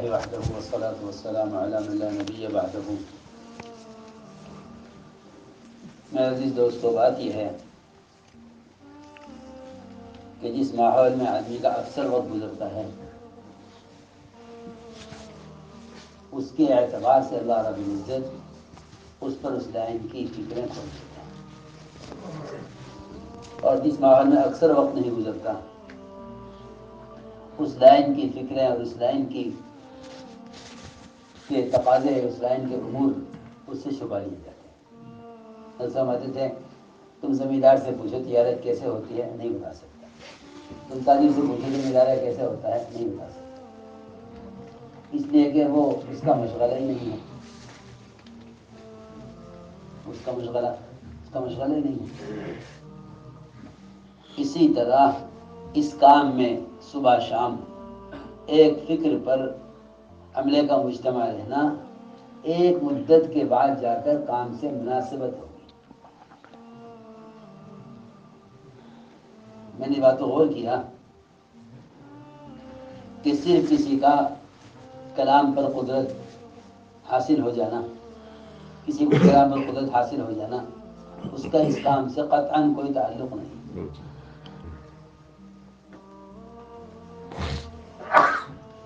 لله وحده والصلاة والسلام على من لا نبي بعده. میرے عزیز دوستو، بات یہ ہے کہ جس ماحول میں آدمی کا اکثر وقت گزرتا ہے اس کے اعتبار سے اللہ رب العزت اس پر اس لائن کی فکریں کھول دیتے ہیں، اور جس ماحول میں اکثر وقت نہیں گزرتا اس لائن کی فکریں اور اس لائن کی کے تقاضے، اس لائن کے امور اس سے چھپا لیے جاتے ہیں. سمجھتے تھے تم زمیندار سے پوچھو تجارت کیسے ہوتی ہے، نہیں بتا سکتا. تم تاجر سے پوچھو کہ مظاہرہ کیسے ہوتا ہے، نہیں بتا سکتا، اس لیے کہ وہ اس کا مشغلہ ہی نہیں ہے. اس کا مشغلہ ہی نہیں ہے. اسی طرح اس کام میں صبح شام ایک فکر پر عملے کا مجتمع رہنا ایک مدت کے بعد جا کر کام سے مناسبت ہوگی. میں نے بات غور کیا کہ صرف کسی کا کلام پر قدرت حاصل ہو جانا، کسی کو کلام پر قدرت حاصل ہو جانا، اس کا اس کام سے قطعاً کوئی تعلق نہیں.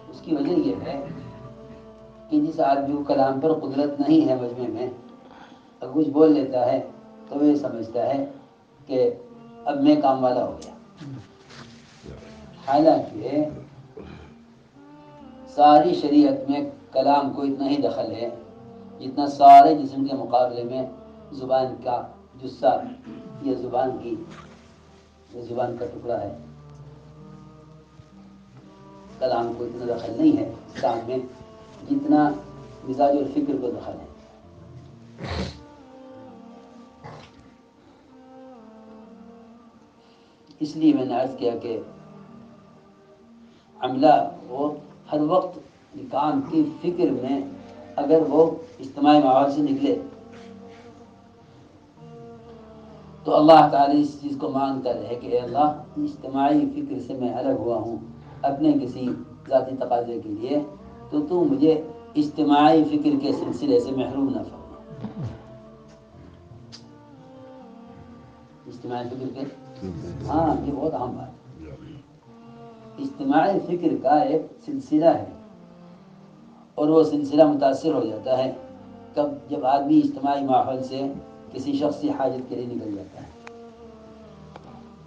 اس کی وجہ یہ ہے کہ جس آدمی کو کلام پر قدرت نہیں ہے مجمع میں، اگر کچھ بول لیتا ہے تو وہ یہ سمجھتا ہے کہ اب میں کام والا ہو گیا. حالانکہ ساری شریعت میں کلام کو اتنا ہی دخل ہے جتنا سارے جسم کے مقابلے میں زبان کا جسہ یا زبان کا ٹکڑا ہے. کلام کو اتنا دخل نہیں ہے اس کام میں جتنا مزاج اور فکر کو دخل ہے. اس لیے میں نے عرض کیا کہ عملہ وہ ہر وقت کام کی فکر میں اگر وہ اجتماعی ماحول سے نکلے تو اللہ تعالی اس چیز کو مانگ کر ہے کہ اے اللہ، اجتماعی فکر سے میں الگ ہوا ہوں اپنے کسی ذاتی تقاضے کے لیے، تو مجھے اجتماعی فکر کے سلسلے سے محروم نہ فرما. اجتماعی فکر کے یہ بہت اہم بات ہے. اجتماعی فکر کا ایک سلسلہ ہے اور وہ سلسلہ متاثر ہو جاتا ہے جب آدمی اجتماعی ماحول سے کسی شخصی حاجت کے لیے نکل جاتا ہے.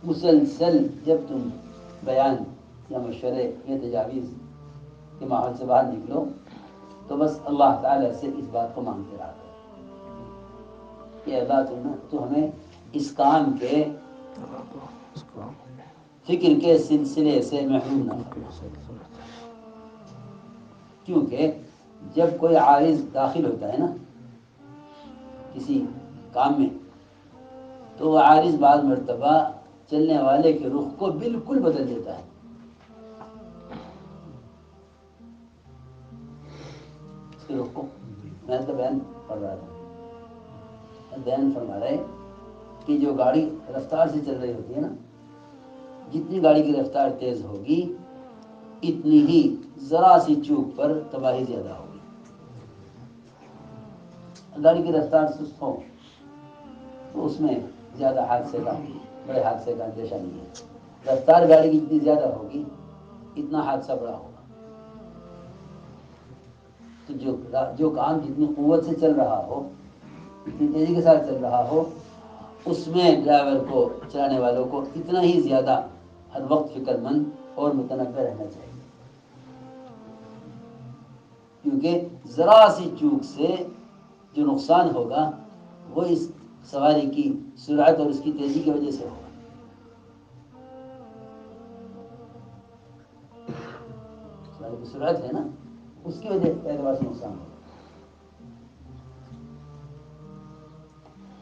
مسلسل جب تم بیان یا مشورے یا تجاویز کے ماحول سے باہر نکلو تو بس اللہ تعالیٰ سے اس بات کو مانگتے رہا کہ اللہ تو ہمیں اس کام کے فکر کے سلسلے سے محروم نہ فرما. کیونکہ جب کوئی عارض داخل ہوتا ہے نا کسی کام میں تو وہ عارض بعض مرتبہ چلنے والے کے رخ کو بالکل بدل دیتا ہے. اس کے رخ کو میں تو بیان پڑھ رہا تھا، بیان فرما رہے کہ جو گاڑی رفتار سے چل رہی ہوتی ہے نا، جتنی گاڑی کی رفتار تیز ہوگی اتنی ہی ذرا سی چوک پر تباہی زیادہ ہوگی. گاڑی کی رفتار سست ہو تو اس میں زیادہ بڑے حادثے کا اندیشہ نہیں ہے. رفتار گاڑی کی جتنی زیادہ ہوگی اتنا حادثہ بڑا ہوگا. تو جو کام جتنی قوت سے چل رہا ہو، اتنی تیزی کے ساتھ چل رہا ہو، اس میں ڈرائیور کو، چلانے والوں کو اتنا ہی زیادہ ہر وقت فکر مند اور متنبہ رہنا چاہیے. کیونکہ ذرا سی چوک سے جو نقصان ہوگا وہ اس سواری کی سرعت اور اس کی تیزی کی وجہ سے ہوگا. سواری کی سرعت ہے نا، اس کی وجہ سے اعتبار سے نقصان ہوگا.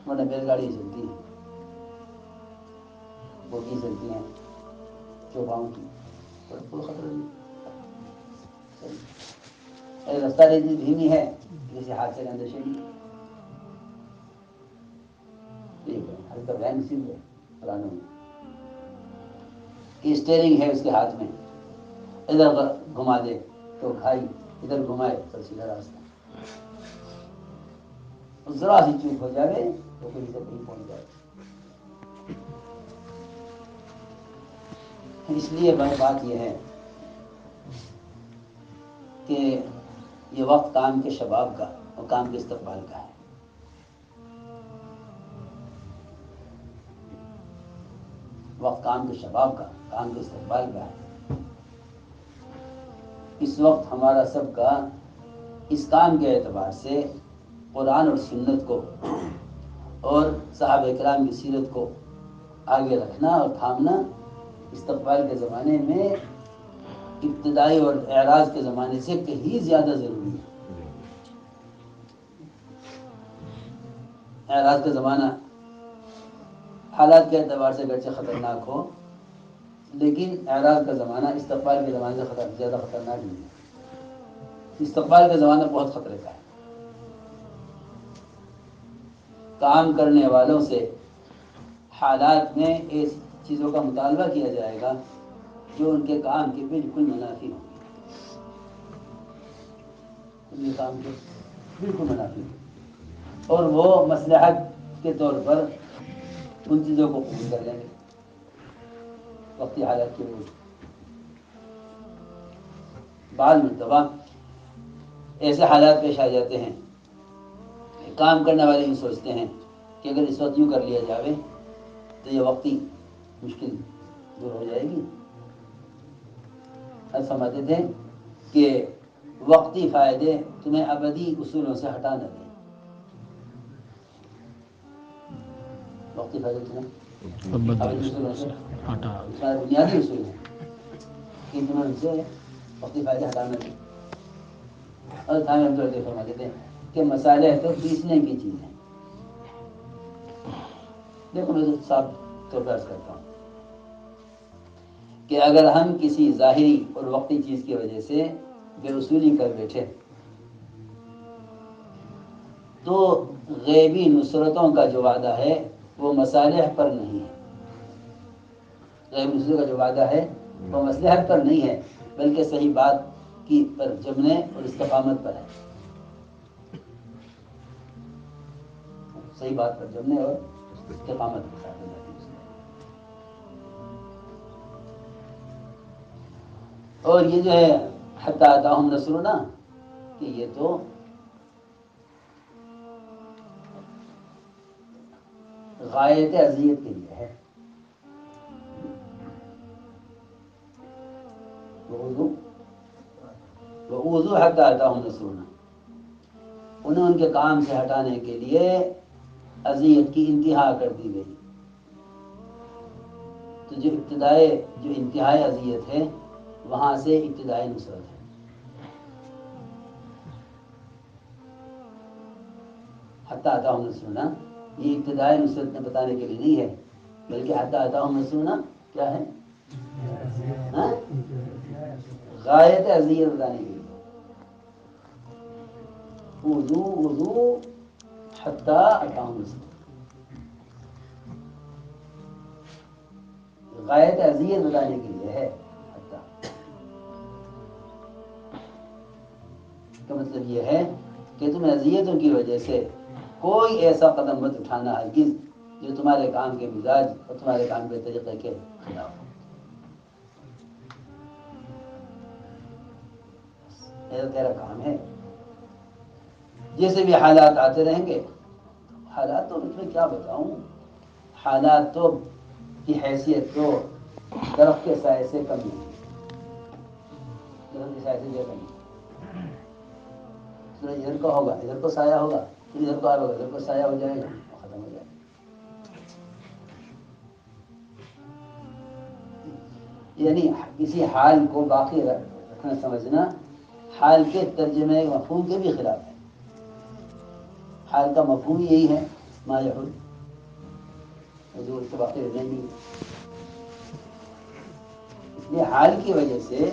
ورنہ بیل گاڑی چلتی ہے، بوگی چلتی ہیں چوپاؤں کی، کوئی خطرہ نہیں. رفتار اتنی دھیمی ہے جیسے حادثے کا اندیشہ نہیں. ہلکا وین سیدھ ہے پرانے میں کہ اسٹیئرنگ ہے اس کے ہاتھ میں، ادھر گھما دے تو کھائی ادھر گھمائے تو سیدھا راستہ، ذرا سی چوک ہو جائے تو کہیں سے کہیں پہنچ جائے۔ اس لیے بات یہ ہے کہ یہ وقت کام کے شباب کا اور کام کے استقبال کا ہے۔ وقت کام کے شباب کا، کام کے استقبال کا ہے۔ اس وقت ہمارا سب کا اس کام کے اعتبار سے قرآن اور سنت کو اور صحابہ کرام کی سیرت کو آگے رکھنا اور تھامنا استقبال کے زمانے میں ابتدائی اور اعراض کے زمانے سے کہیں زیادہ ضروری ہے۔ اعراض کا زمانہ حالات کے اعتبار سے گرچہ خطرناک ہو، لیکن اعراض کا زمانہ استقبال کے زمانے سے زیادہ خطرناک نہیں ہے۔ استقبال کا زمانہ بہت خطرے کا ہے۔ کام کرنے والوں سے حالات میں ایسی چیزوں کا مطالبہ کیا جائے گا جو ان کے کام کے بالکل منافی ہوں گے، ان کے کام کے بالکل منافی ہوں گے، اور وہ مصلحت کے طور پر ان چیزوں کو قبول کر لیں گے وقتی حالات کی وجہ سے۔ بعض مرتبہ ایسے حالات پیش آ جاتے ہیں، کام کرنے والے یہ سوچتے ہیں کہ اگر اس وقت یوں کر لیا جائے تو یہ وقتی مشکل دور ہو جائے گی۔ ہم سمجھتے تھے کہ وقتی فائدے تمہیں ابدی اصولوں سے ہٹا نہ دیں۔ وقتی فائدے تمہیں ابدی اصولوں سے ہٹا، بنیادی اصول ہیں کہ تمہیں ان سے وقتی فائدے ہٹانا دیں۔ اور ہم تو فرماتے تھے کہ مسالے تو پیسنے کی چیز ہے۔ دیکھو میں صاف طور پر عرض کرتا ہوں کہ اگر ہم کسی ظاہری اور وقتی چیز کی وجہ سے بے اصولی کر بیٹھے تو غیبی نصرتوں کا جو وعدہ ہے وہ مصالح پر نہیں ہے۔ غیبی نصرتوں کا جو وعدہ ہے وہ مصلحت پر نہیں ہے، بلکہ صحیح بات کی پر جمنے اور استقامت پر ہے۔ صحیح بات پر جمنے اور استقامت کے ساتھ ہو جاتی ہے۔ اور یہ جو ہے حتی اتاہم نصرنا، کہ یہ تو غایت اذیت کے لیے ہے۔ وَأُوذُوا حَتَّى أَتَاهُمْ نَصْرُنَا، انہیں ان کے کام سے ہٹانے کے لیے اذیت کی انتہا کر دی گئی۔ تو جو انتہائی اذیت ہے وہاں سے ابتدائی نصرت ہے۔ حتی اتاہم نصرنا یہ ابتدائی نصرت نے بتانے کے لیے نہیں ہے، بلکہ حتی اتاہم نصرنا کیا ہے؟ غایت اذیت بتانے کے لیے۔ وضو حتی اتاہم نصرنا، غایت اذیت بتانے کے لیے ہے۔ حتی کا مطلب یہ ہے کہ تمہیں اذیتوں کی وجہ سے کوئی ایسا قدم مت اٹھانا ہرگز جو تمہارے کام کے مزاج اور تمہارے کام کے طریقے کے خلاف ہو۔ تیرا کام ہے، جیسے بھی حالات آتے رہیں گے، حالات تو میں کیا بتاؤں، حالات تو کی حیثیت تو درخت کے سائے سے کم نہیں، درخت کے سائے سے زیادہ نہیں۔ ادھر کا ہوگا ادھر کو سایہ ہوگا، پھر ادھر کو آئے ہوگا ادھر کو سایہ ہو جائے گا، ختم ہو جائے گا۔ یعنی کسی حال کو باقی رکھنا سمجھنا حال کے ترجمے مفہوم کے بھی خلاف ہے۔ حال کا مفہوم یہی ہے ما یحل، جو اس سے باقی رہنے نہیں۔ اس لیے حال کی وجہ سے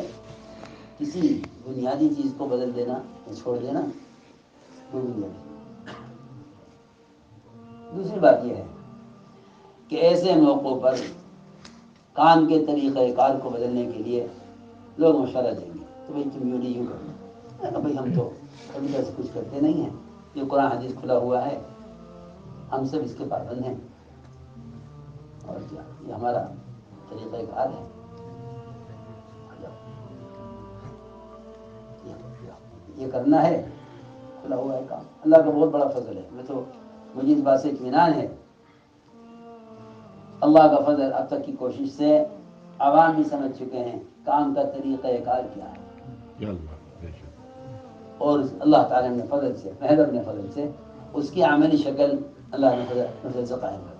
کسی بنیادی چیز کو بدل دینا یا چھوڑ دینا وہ بنیادی۔ دوسری بات یہ ہے کہ ایسے موقعوں پر کام کے طریقہ کار کو بدلنے کے لیے لوگ مشورہ دیں گے تو بھائی تم یوں نہیں یوں کرو، بھائی ہم تو کبھی ایسے کچھ کرتے نہیں ہیں، یہ قرآن حدیث کھلا ہوا ہے، ہم سب اس کے پابند ہیں، اور کیا یہ ہمارا طریقہ کار ہے، یہ کرنا ہے، کھلا ہوا ہے کام۔ اللہ کا بہت بڑا فضل ہے، مجھے اس بات سے اطمینان ہے، اللہ کا فضل اب تک کی کوشش سے عوام بھی سمجھ چکے ہیں کام کا طریقہ کار کیا ہے، اور اللہ تعالیٰ نے فضل سے، محض اپنے فضل سے اس کی عملی شکل اللہ نے فضل سے قائم کر دی۔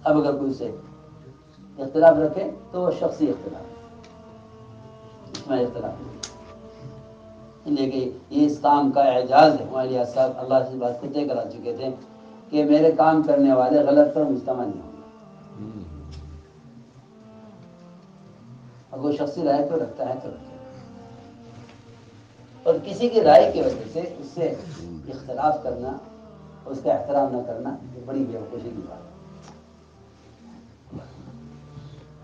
اب اگر کوئی سے اختلاف رکھے تو وہ شخصی اختلاف ہے، اس میں اختلاف نہیں، لیکن یہ اس کام کا اعجاز ہے۔ ہمارے صاحب اللہ سے بات طے کرا چکے تھے کہ میرے کام کرنے والے غلط پر مجتمع نہیں ہوں گے، اور کوئی شخصی رائے تو رکھتا ہے تو رکھے، اور کسی کی رائے کی وجہ سے اس سے اختلاف کرنا، اس کا احترام نہ کرنا، یہ بڑی بیوقوفی کی بات ہے۔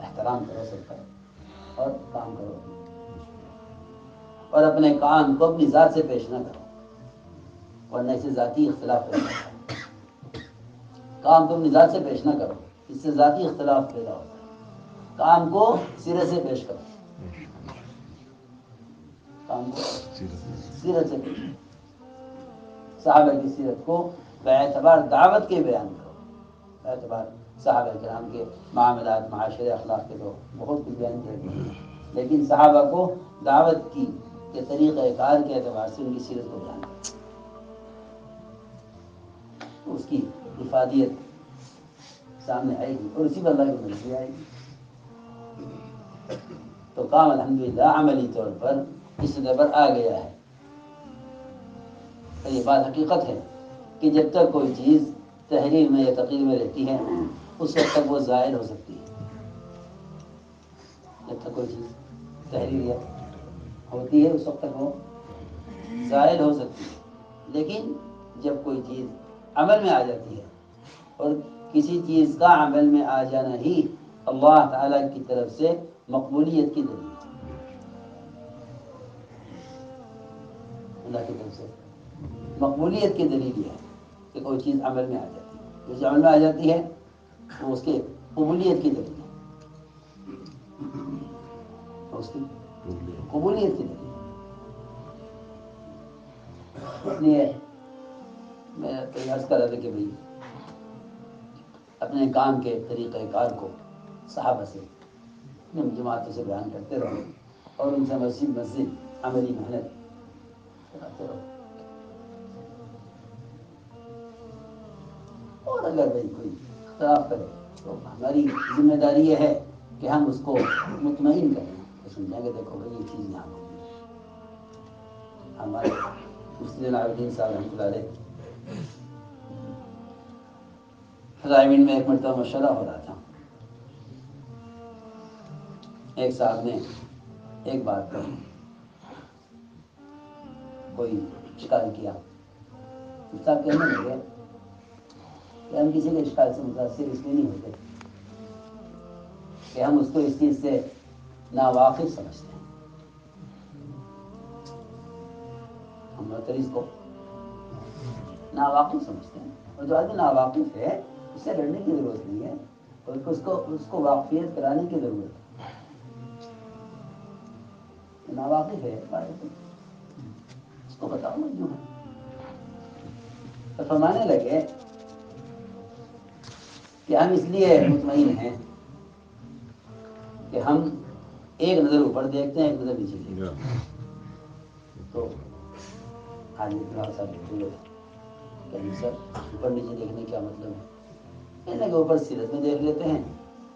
احترام کرو سب کا اور کام کرو، اور اپنے کام کو اپنی ذات سے پیش نہ کرو، ورنہ اسے ذاتی اختلاف پیدا ہوتا ہے۔ کام کو اپنی ذات سے پیش نہ کرو، اس سے ذاتی اختلاف پیدا ہوتا ہے۔ کام کو سرے سے پیش کرو، کام کو سیرت سے پیش کرو، صحابہ کی سیرت کو باعتبار دعوت کے بیان کرو، باعتبار صحابہ کرام کے معاملات، معاشرے، اخلاق کے تو بہت کچھ بیان کیا گیا، لیکن صحابہ کو دعوت کی کے طریقہ کار کے اعتبار سے ان کی سیرت کو بیان کرو، تو اس کی افادیت سامنے آئے گی، اور اسی پر اللہ کی مرضی آئے گی۔ تو کام الحمدللہ عملی طور پر اس جگہ پر آ گیا ہے، اور یہ بات حقیقت ہے کہ جب تک کوئی چیز تحریر میں یا تقریر میں رہتی ہے اس وقت تک وہ ظاہر ہو سکتی ہے، جب تک کوئی چیز تحریر ہوتی ہے اس وقت تک وہ ظاہر ہو سکتی ہے، لیکن جب کوئی چیز عمل میں آ جاتی ہے، اور کسی چیز کا عمل میں آ جانا ہی اللہ تعالیٰ کی طرف سے مقبولیت کی دلیل ہے، اللہ کی طرف سے مقبولیت کی دلیل یہ ہے کہ کوئی چیز عمل میں آ جاتی ہے، جو چیز عمل میں آ جاتی ہے وہ اس کے قبولیت کی دلیل ہے، اس کی قبولیت کی دلیل ہے۔ اس لیے میں عرض کر رہا تھا کہ بھائی اپنے کام کے طریقہ کار کو صحابہ سے، اپنے جماعتوں سے بیان کرتے رہو، اور ان سے مزید عملی محنت کراتے رہو، اور اگر بھائی کوئی اختلاف کرے تو ہماری ذمہ داری یہ ہے کہ ہم اس کو مطمئن کریں، تو سمجھائیں کہ دیکھو بھائی یہ چیز یہاں ہوئی ہے۔ ہمارے مفتی العابدین صاحب رحمۃ اللہ علیہ رائمنڈ میں ایک مرتبہ مشورہ ہو رہا تھا، ایک صاحب نے ایک بات پر کوئی اشکال کیا، صاحب کہنے لگے کہ ہم کسی کے اشکال سے متاثر اس لیے نہیں ہوتے کہ ہم اس کو اس چیز سے ناواقف سمجھتے ہیں، ہم معترض کو ناواقف سمجھتے ہیں، اور جو آدمی ناواقف ہے اس سے لڑنے کی ضرورت نہیں ہے، بلکہ اس کو واقفیت کرانے کی ضرورت ہے، ناواقف ہے اس کو بتاؤ جو ہے۔ تو فرمانے لگے کہ ہم اس لیے مطمئن ہیں کہ ہم ایک نظر اوپر دیکھتے ہیں، ایک نظر نیچے دیکھتے ہیں، تو آج صاحب کہ سر اوپر نیچے دیکھنے کیا مطلب ہے؟ کہنے کہ اوپر سیرت میں دیکھ لیتے ہیں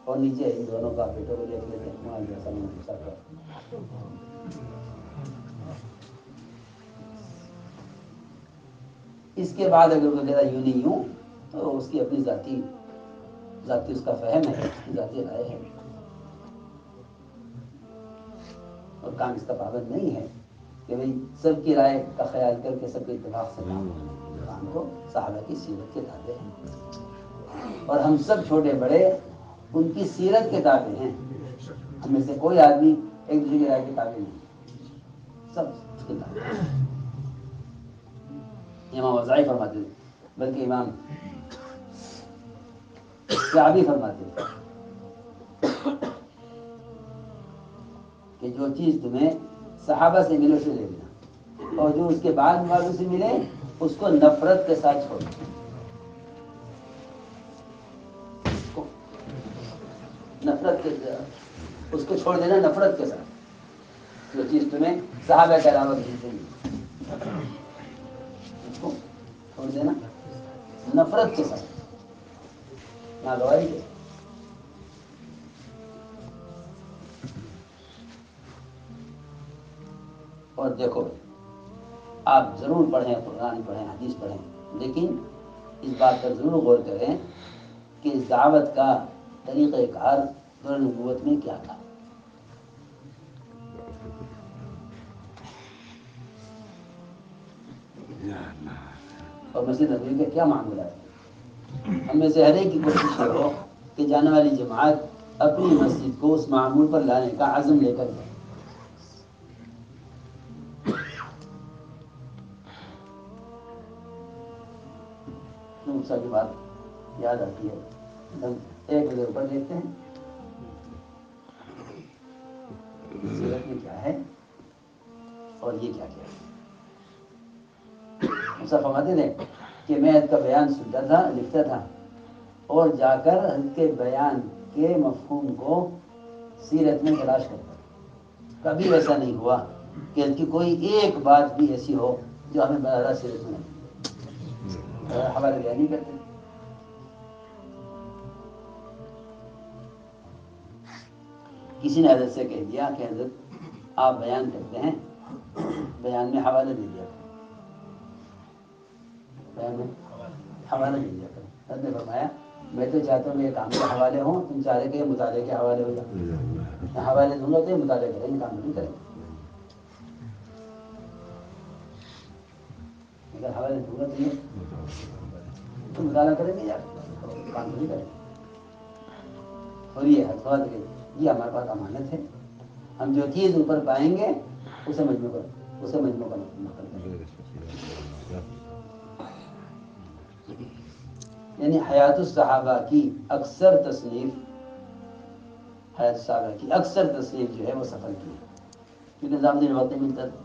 اور نیچے ان دونوں کا پیٹوں کو دیکھ لیتے ہیں، وہاں جیسا منصوبہ کر۔ اس کے بعد اگر وہ کہتا یوں نہیں یوں، تو اس کی اپنی ذاتی اس کا فہم ہے، اس کی ذاتی رائے ہے، اور کام اس کا پابند نہیں ہے کہ بھئی سب کی رائے کا خیال کر کے سب کے اتفاق سے کام کو صحابہ کی سیرت کے تابع ہیں، اور ہم سب چھوٹے بڑے ان کی سیرت کے تابع ہیں، ہم میں سے کوئی آدمی ایک دوسرے کی رائے کے تابع نہیں ہے۔ سب خلاف. امام اوزاعی فرماتے تھے، بلکہ امام شعبی فرماتے تھے کہ جو چیز تمہیں صحابہ سے ملے اسے لے لینا، اور جو اس کے بعد والوں سے ملے اس کو نفرت کے ساتھ چھوڑ دینا. نفرت کے اس کو چھوڑ دینا، نفرت کے ساتھ. جو چیز تمہیں صحابہ کے علاوہ کسی سے ملی اس کو چھوڑ دینا نفرت کے ساتھ، ناگواری کے ساتھ. اور دیکھو آپ ضرور پڑھیں، قرآن پڑھیں، حدیث پڑھیں، لیکن اس بات پر ضرور غور کریں کہ اس دعوت کا طریقہ کار دور نبوت میں کیا تھا. اور مسجد نبوی کے کیا معمولات ہیں. ہم میں سے ہر ایک کی کوشش یہ ہو کہ جانے والی جماعت اپنی مسجد کو اس معمول پر لانے کا عزم لے کر جائے. موسیٰ کی بات یاد آتی ہے. ہم ایک کے اوپر دیکھتے ہیں سیرت میں کیا ہے اور یہ کیا کیا ہے. موسیٰ فرماتے تھے کہ میں حضرت کا بیان سنتا تھا، لکھتا تھا، اور جا کر حضرت کے بیان کے مفہوم کو سیرت میں تلاش کرتا تھا. کبھی ایسا نہیں ہوا کہ حضرت کی کوئی ایک بات بھی ایسی ہو جو ہمیں براہ راست سیرت میں نہیں حوالے بیان نہیں کرتے. کسی نے حضرت سے کہہ دیا کہ حضرت آپ بیان کرتے ہیں، بیان میں حوالے دے دیا کریں، بیان میں حوالے دے دیا کریں. حضرت نے فرمایا میں تو چاہتا ہوں یہ کام کے حوالے ہوں، تم چاہ رہے کہ مطالعے کے حوالے ہو جائیں. میں حوالے دوں گا تو یہ مطالعہ کریں گے، کام نہیں کریں گے. اگر حوالے دوں گا تو یہ تو مطالعہ کریں گے یا کام نہیں کریں گے. اور یہ حضرت کہ یہ ہمارے پاس امانت ہے، ہم جو چیز اوپر پائیں گے اسے مجموع کا نقل کریں گے. یعنی حیات الصحابہ کی اکثر تصنیف، حیات الصحابہ کی اکثر تصنیف جو ہے وہ سفر کی ہے، کیونکہ نظام دن وقت ملتا تھا.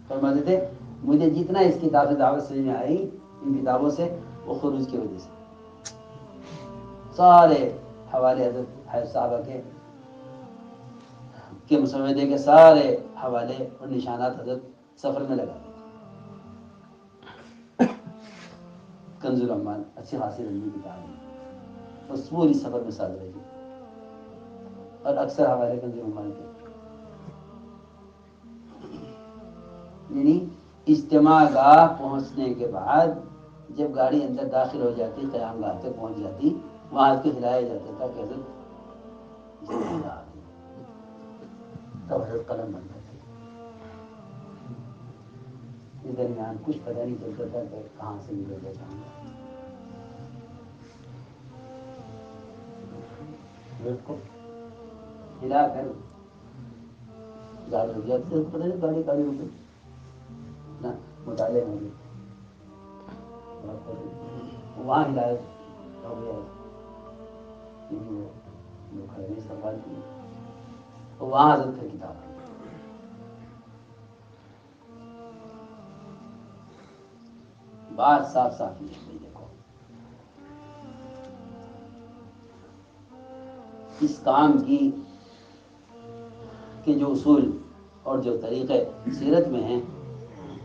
فرماتے تھے مجھے جتنا اس کتاب سے دعوت سمجھ میں آئی ان کتابوں سے، وہ خروج کی وجہ سے. سارے حوالے حضرت حیات صحابہ کے مسودے کے سارے حوالے اور نشانات حضرت سفر میں لگا. کنز العمال اچھی خاصی رنگی کتاب ہے، بس پوری سفر میں ساتھ رہی اور اکثر حوالے کنز العمال کے. یعنی اجتماع گاہ پہنچنے کے بعد جب گاڑی اندر داخل ہو جاتی، قیام گاہ تک پہنچ جاتی، وہاں سے ہلایا جاتا تھا کہ حضرت اجتماع گاہ آ گئی. تب حضرت قلم بند کرتے. اس درمیان کچھ پتہ نہیں چلتا تھا کہ کہاں سے ملے گا کہاں. حضرت کو ہلا کر گاڑی رک جاتی ہے، پتہ نہیں گاڑی رک گئی نا، مطالعے میں بھی وہاں ہدایت ہو گیا کیونکہ وہ جو کھڑے نے استقبال کی تو وہاں حضرت کی کتاب آئی. بات صاف صاف لکھ گئی. دیکھو اس کام کی کہ جو اصول اور جو طریقے سیرت میں ہیں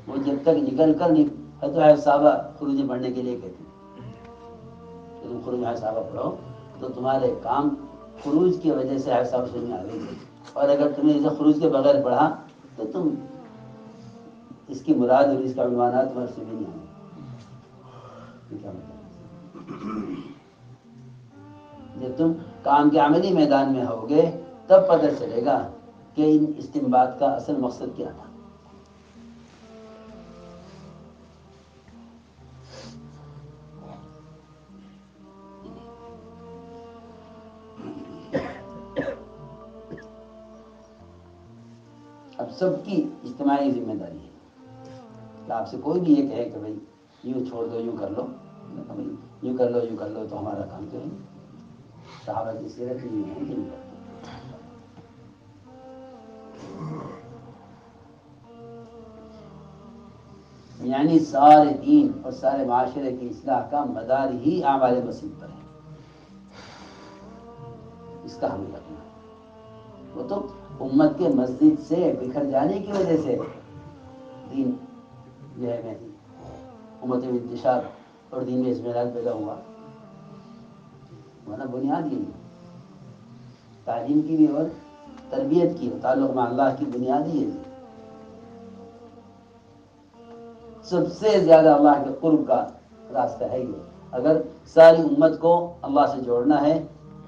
وہ جب تک نکل کر نہیں. حضرت صحابہ خروج پڑھنے کے لیے کہتے ہیں کہ تم خروج صحابہ پڑھو تو تمہارے کام خروج کی وجہ سے صاحب سمجھ میں آ گئی. اور اگر تم نے اسے خروج کے بغیر پڑھا تو تم اس کی مراد اور اس کا عنوانات تمہارے سے بھی نہیں آئے. کیا مطلب جب تم کام کے عملی میدان میں ہوگے تب پتہ چلے گا کہ ان استنباط کا اصل مقصد کیا تھا. اب سب کی اجتماعی ذمہ داری ہے کہ آپ سے کوئی بھی یہ کہے کہ بھائی یوں چھوڑ دو یوں کر لو، یوں کر لو تو ہمارا کام تو ہے نہیں۔ صحابہ کی سیرت یوں ہے یوں کرتے۔ یعنی سارے دین اور سارے معاشرے کی اصلاح کا مدار ہی اعمال مسجد پر ہے، اس کا ہمیں رکھنا ہے۔ وہ تو امت کے مسجد سے بکھر جانے کی وجہ سے دین جو ہے میں امت میں انتشار اور دین میں اطمینان پیدا ہوا، ورنہ بنیاد یہی ہے، تعلیم کی بھی اور تربیت کی اور تعلق مع اللہ کی بنیاد ہی ہے۔ سب سے زیادہ اللہ کے قرب کا راستہ ہے یہ۔ اگر ساری امت کو اللہ سے جوڑنا ہے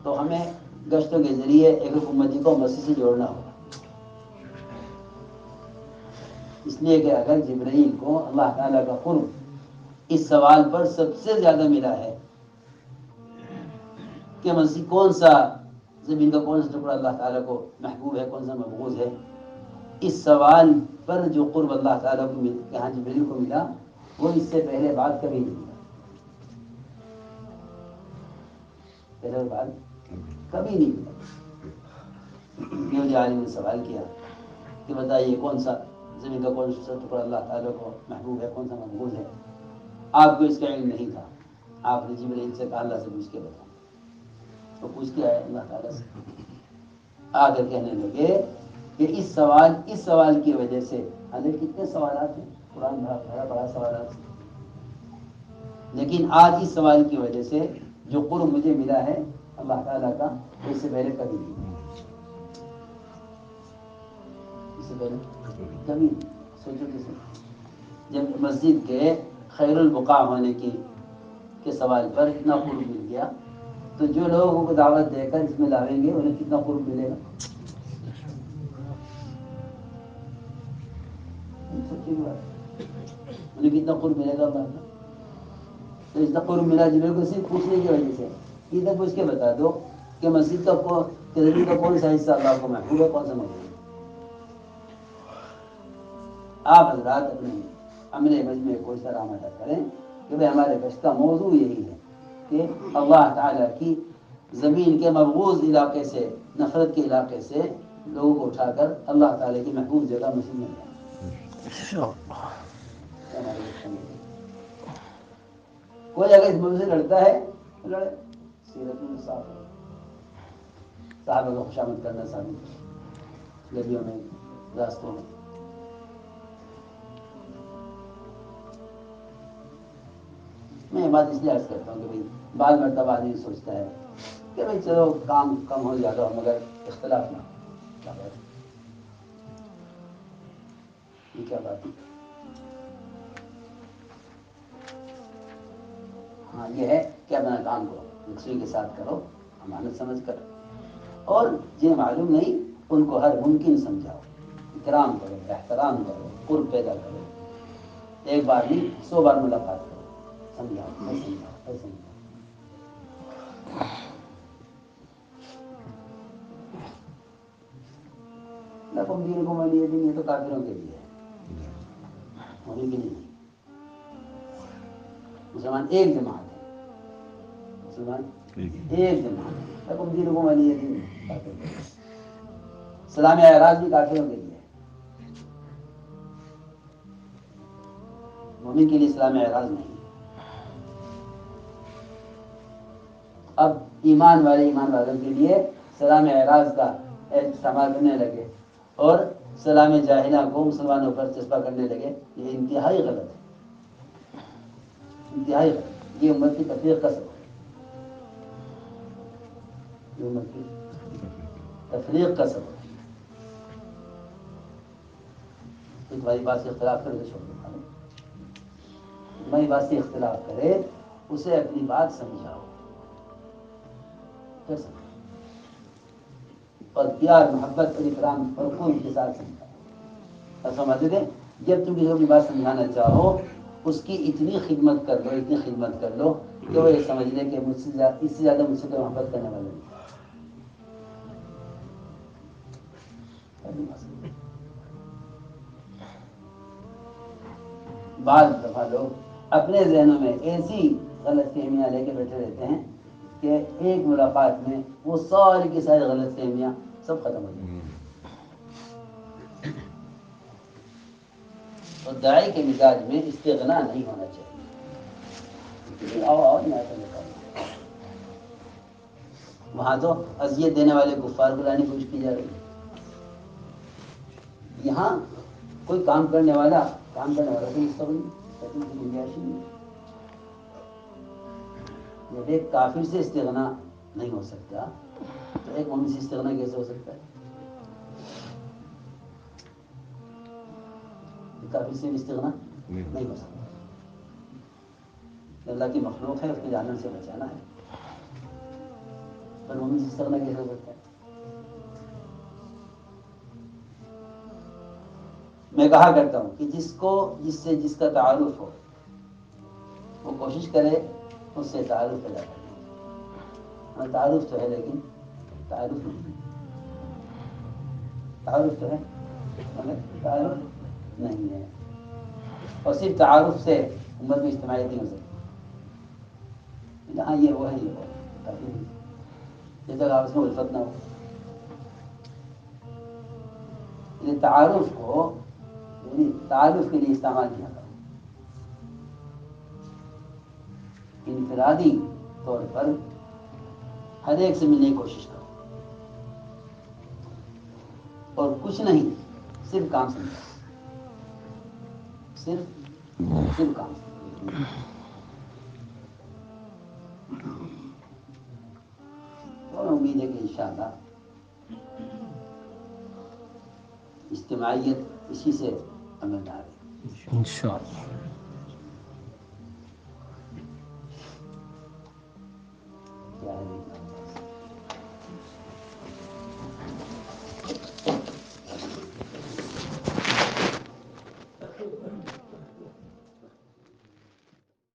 تو ہمیں گشتوں کے ذریعے ایک امتی کو مسجد سے جوڑنا ہوگا، اس لیے کہ اگر جبرائیل کو اللہ تعالیٰ کا قرب اس سوال پر سب سے زیادہ ملا ہے کہ مسجد کون سا، زمین کا کون سا ٹکڑا اللہ تعالیٰ کو محبوب ہے، کون سا مبغوض ہے، اس سوال پر جو قرب اللہ تعالیٰ کو یہاں جبرائیل کو ملا وہ اس سے پہلے بات کبھی نہیں ملا، پہلے بات کبھی نہیں ملا۔ یہ عالم نے سوال کیا کہ بتائیے کون سا زمین کا کون سا ٹکڑا اللہ تعالیٰ کو محبوب ہے، کون سا مبغوض ہے، آپ کو اس کا علم نہیں تھا، آپ نے جبرائیل سے کہا اللہ سے پوچھ کے بتاؤ، تو پوچھ کے آئے اللہ تعالیٰ سے، آ کر کہنے لگے کہ اس سوال کی وجہ سے، حالانکہ کتنے سوالات ہیں قرآن بھرا بڑا سوالات ہیں، لیکن آج اس سوال کی وجہ سے جو قرب مجھے ملا ہے اللہ تعالیٰ کا، اس سے پہلے کبھی نہیں، اس سے پہلے کبھی نہیں۔ سوچو کسی جب مسجد کے خیر البقاع ہونے کے سوال پر اتنا قرب مل گیا تو جو لوگوں کو دعوت دے کر اس میں لاویں گے انہیں کتنا قرب ملے گا، انہیں کتنا قرب ملے گا اللہ کا۔ تو اتنا قرب ملا جبرائیل کو صرف پوچھنے کی وجہ سے، اتنا پوچھ کے بتا دو کہ مسجد کا زمین کا کون سا حصہ اللہ کو محبوب ہے، کون سا محبوب ہے۔ آپ حضرات اپنے عمل مجمع کو اس طرح آمادہ کریں کہ بھائی ہمارے گشت کا موضوع یہی ہے کہ اللہ تعالیٰ کی زمین کے مبغوض علاقے سے، نفرت کے علاقے سے لوگوں کو اٹھا کر اللہ تعالیٰ کی محبوب جگہ مسجد میں جائیں۔ کوئی اگر اس موضوع سے لڑتا ہے تو لڑے، سیرت میں صاف ہے، صحابہ کو خوشامد کرنا ثابت، گلیوں میں راستوں میں۔ میں یہ بات اس لیے عرض کرتا ہوں کہ بھائی بعض مرتبہ آدمی سوچتا ہے کہ بھائی چلو کام کم ہو زیادہ ہو مگر اختلاف نہ ہو، کیا بات ہے، یہ کیا بات ہے؟ ہاں یہ ہے کہ اپنا کام کرو، یکسوئی کے ساتھ کرو، امانت سمجھ کر، اور جنہیں معلوم نہیں ان کو ہر ممکن سمجھاؤ، اکرام کرو، احترام کرو، قرب پیدا کرو، ایک بار نہیں 100 بار ملاقات کرو، سمجھاؤ، سمجھاؤ۔ لکم دینکم ولی دین، یہ تو کافروں کے لیے ہے، ہونے کے لیے نہیں۔ مسلمان ایک جماعت ہے، مسلمان ایک جماعت ہے، لکم دینکم ولی دین، کافروں کے لیے۔ سلام اعراض بھی کافروں کے لیے ہے، مومن کے لیے سلام اعراض نہیں۔ اب ایمان والوں کے لیے سلام اعراض کا استعمال کرنے لگے اور سلام جاہلہ کو مسلمانوں پر چسپاں کرنے لگے، یہ انتہائی غلط ہے، انتہائی غلط، یہ امت کی تفریق کا سبب ہے، یہ امت کی تفریق کا سبب ہے۔ تمہاری بات سے اختلاف کرے تو چھوڑ دو، تمہاری بات سے اختلاف کرے اسے اپنی بات سمجھاؤ، پھر سمجھاؤ، اور پیار محبت اور اکرام اور قرب کے ساتھ سمجھاؤ۔ اور سمجھتے تھے جب تم کسی کو بات سمجھانا چاہو اس کی اتنی خدمت کر لو کہ وہ یہ سمجھ لے کہ مجھ سے اس سے زیادہ مجھ سے کوئی محبت کرنے والا نہیں۔ بعض دفعہ لوگ اپنے ذہنوں میں ایسی غلط فہمیاں لے کے بیٹھے رہتے ہیں کہ ایک ملاقات میں وہ ساری کی ساری غلط فہمیاں سب ختم ہو جائیں. تو داعی کے مزاج میں استغنا نہیں ہونا چاہیے. آؤ نہیں آتا نکالنا. وہاں تو اذیت دینے والے کفار کو لانے کی کوشش کی جا رہی ہے. یہاں کوئی کام کرنے والا کوئی مستقبل گنجائش نہیں. جب ایک کافر سے استغنا نہیں ہو سکتا تو ایک مومن سے استغنا کیسے ہو سکتا ہے؟ کافر سے استغنا نہیں ہو سکتا. اللہ کی مخلوق ہے، اس کو جہنم سے بچانا ہے، پر مومن سے استغنا کیسے ہو سکتا ہے؟ میں کہا کرتا ہوں کہ جس کا تعارف ہو وہ کوشش کرے اس سے تعارف پیدا کرنے. ہاں تعارف تو ہے لیکن تعارف تو ہے مگر تعارف نہیں ہے. اور صرف تعارف سے امت میں اجتماعیت نہیں ہو سکتی. ہاں یہ وہ ہے، یہ وہ کافی نہیں. جب تک آپس میں الفت نہ ہو. یہ تعارف کو یعنی تعارف کے لیے استعمال کیا تھا. انفرادی طور پر ہر ایک سے ملنے کی کوشش کرو اور کچھ نہیں، صرف کام سمجھو، صرف کام سمجھو. اور امید ہے کہ انشاءاللہ اجتماعیت اسی سے عمل میں آ گئی. انشاءاللہ.